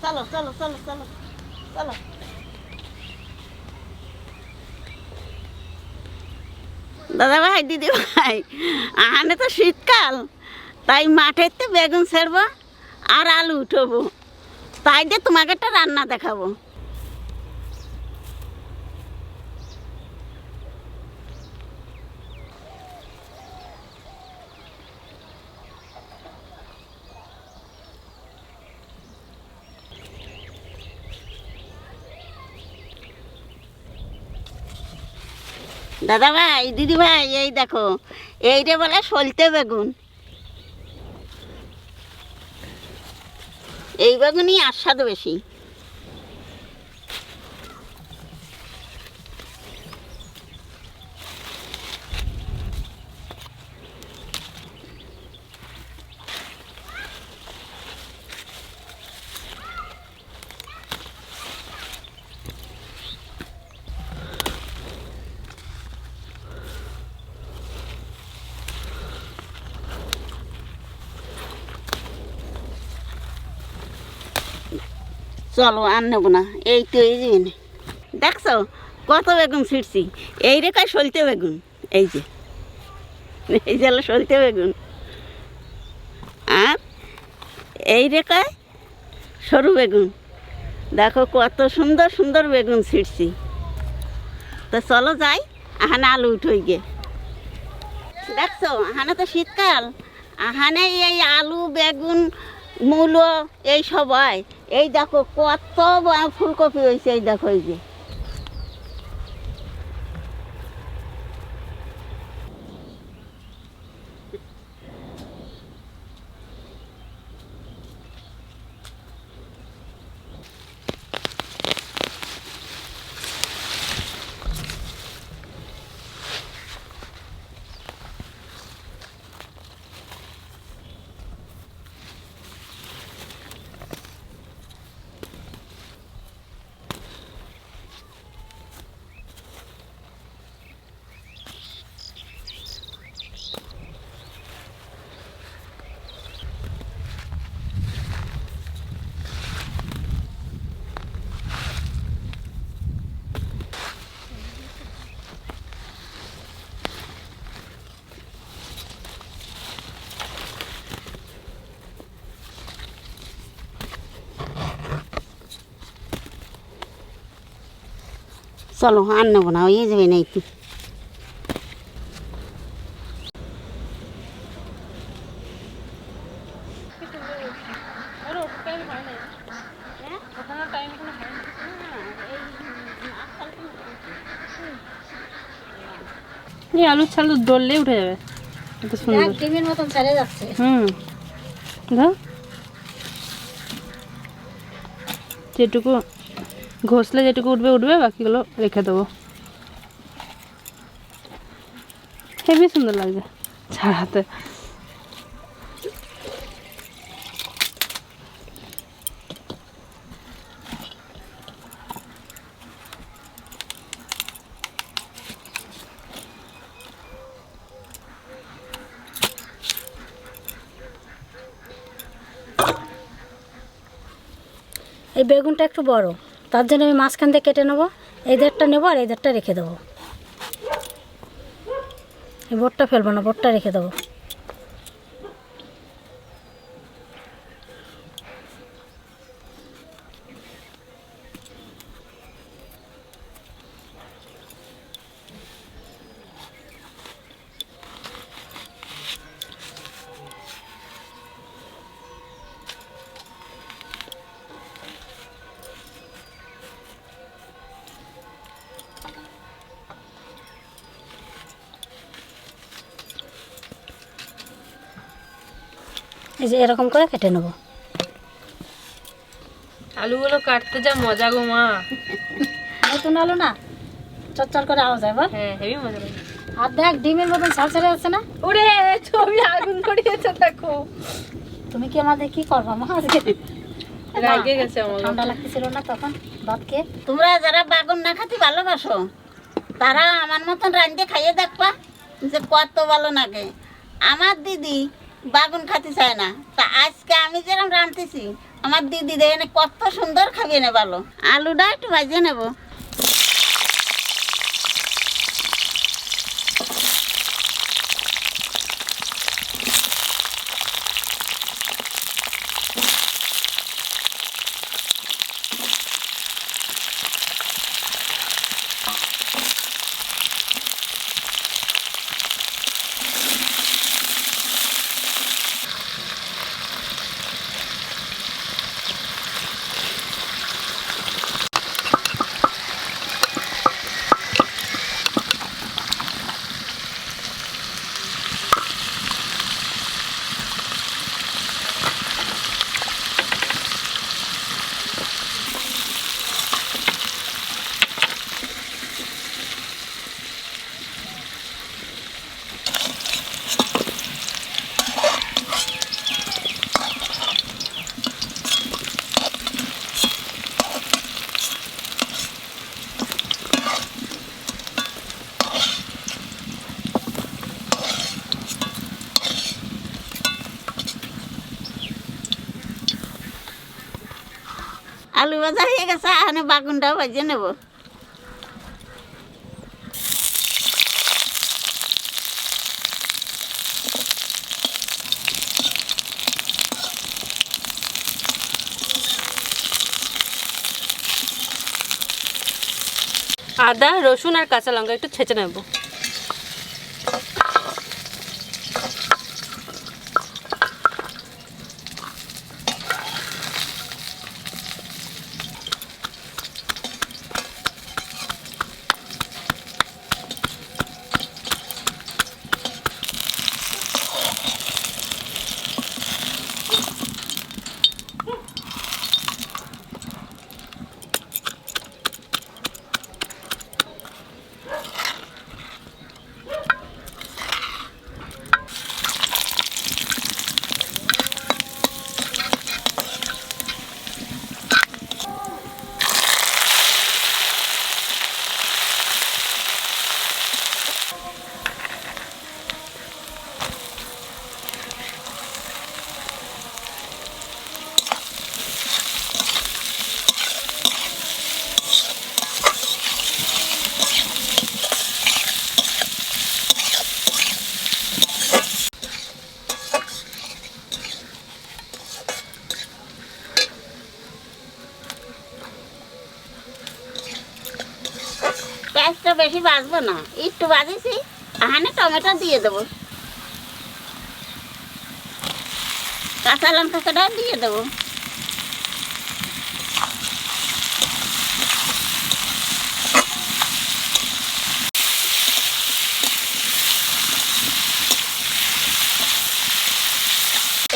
চলো চলো চলো চলো চলো। দাদা ভাই দিদি ভাই, আহানে তো শীতকাল, তাই মাঠেতে বেগুন ছেড়বো আর আলু উঠবো, তাই দিয়ে তোমাকে একটা রান্না দেখাবো। দাদা ভাই দিদি ভাই, এই দেখো, এইটা বলে সলতে বেগুন। এই বেগুনই আস্বাদ বেশি। চলো আর নেবো না, এই তো এই যে দেখছো কত বেগুন ছিঁড়ছি। এই রেখায় সলতে বেগুন, এই যে এই যে সলতে বেগুন, আর এই রেখায় সরু বেগুন। দেখো কত সুন্দর সুন্দর বেগুন ছিঁড়ছি। তো চলো যাই, আহানে আলু উঠোই গে। দেখছো আহানে তো শীতকাল, আহানে এই আলু বেগুন মূলো এই সবাই। এই দেখো কত ফুলকপি হয়েছে, এই দেখো এই যে। চলো আর নেবো না, হয়ে যাবে না একটু। আলুর ছাল দললে উঠে যাবে, এত সুন্দর ডিমের মতন ছেড়ে যাচ্ছে। যেটুকু ঘষলে যেটুকু উঠবে উঠবে, বাকিগুলো রেখে দেবো। হেবি সুন্দর লাগছে ছাড়াতে। এই বেগুনটা একটু বড়, তার জন্য আমি মাঝখান দিয়ে কেটে নেবো। এই ধারটা নেবো আর এই ধারটা রেখে দেবো। এই বোটটা ফেলবো না, বোটটা রেখে দেবো। এই যে এরকম করে কেটে নেবো। আলুগুলো কাটতে যা মজা গো মা। নতুন আলু না, চচ্চর করে আওয়াজ হয়। হ্যাঁ হেবি মজা লাগে। আর দেখ ডিমের মতন ছাল ছেড়ে যাচ্ছে না। ওরে ছবি আগুন ধরিয়েছে দেখো। তুমি কি আমাদের কি করবা মা আজকে? রাগে গেছে আমার। ঠান্ডা লাগতেছিল না তখন ভাত খেয়ে? তোমরা যারা বেগুন না খাতে ভালোবাসো, তারা আমার মতন রাঁধতে খাইয়ে দেখবা যে কত ভালো লাগে। আমার দিদি বাগুন খাতে চায় না। তা আজকে আমি যেরকম রাঁধতেছি আমার দিদি দেখে কত সুন্দর খাবে না ভালো। আলুটা একটু ভাজিয়ে নেব। আলু ভাজা হয়ে গেছে, এখানে বাগুনটাও ভাজিয়ে নেব। আদা রসুন আর কাঁচা লঙ্কা একটু ছেঁচে নেব। পেঁয়াজটা বেশি ভাজবো না, একটু ভাজেছি। এখানে টমেটো দিয়ে দেবো, কাঁচা লঙ্কাটাও দিয়ে দেবো।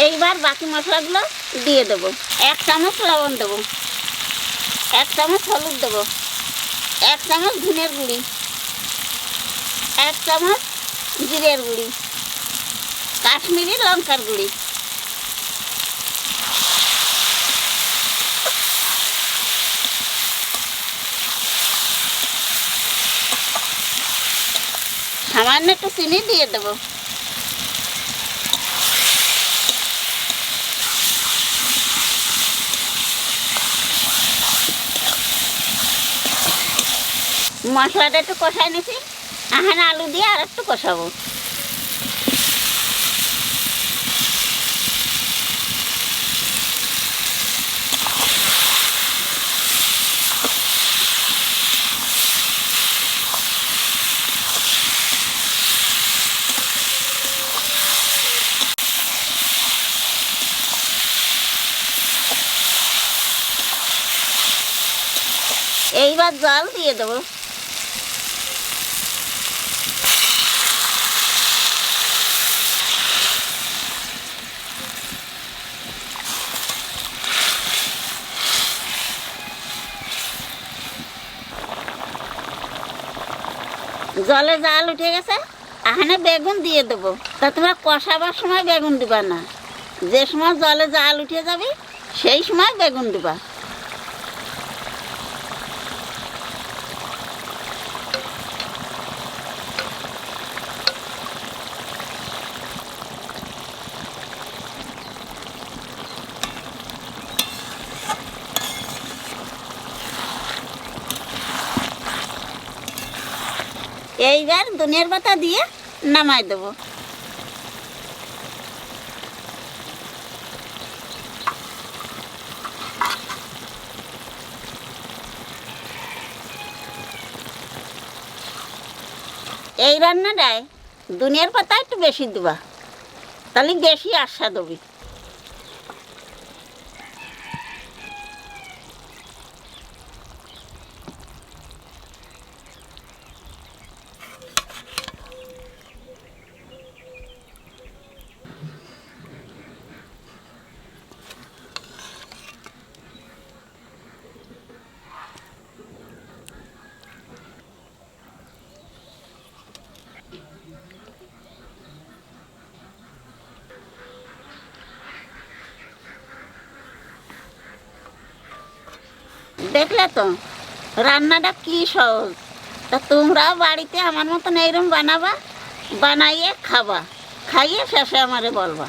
এইবার বাকি মশলাগুলো দিয়ে দেবো। 1 চামচ লবণ দেবো, 1 চামচ হলুদ দেবো, 1 চামচ ধনের গুঁড়ি, 1 চামচ জিরের গুঁড়ি, কাশ্মীরি লঙ্কার গুঁড়ি, সামান্য একটু চিনি দিয়ে দেবো। মশলাটা একটু কষাই নিয়েছি, এখানে আলু দিয়ে আর একটু কষাবো। এইবার জল দিয়ে দেবো। জলে জাল উঠে গেছে, এখানে বেগুন দিয়ে দেবো। তা তোমরা কষাবার সময় বেগুন দিবা না, যে সময় জলে জাল উঠে যাবে সেই সময় বেগুন দিবা। এইবার ধনিয়ার পাতা দিয়ে নামাই দেবো। এই রান্নাটায় ধনিয়ার পাতা একটু বেশি দেবা, তাহলে বেশি আস্বাদ হবে। দেখলে তো রান্নাটা কি সহজ। তা তোমরাও বাড়িতে আমার মতন এইরকম বানাবা, বানাইয়ে খাবা, খাইয়ে শেষে আমারে বলবা।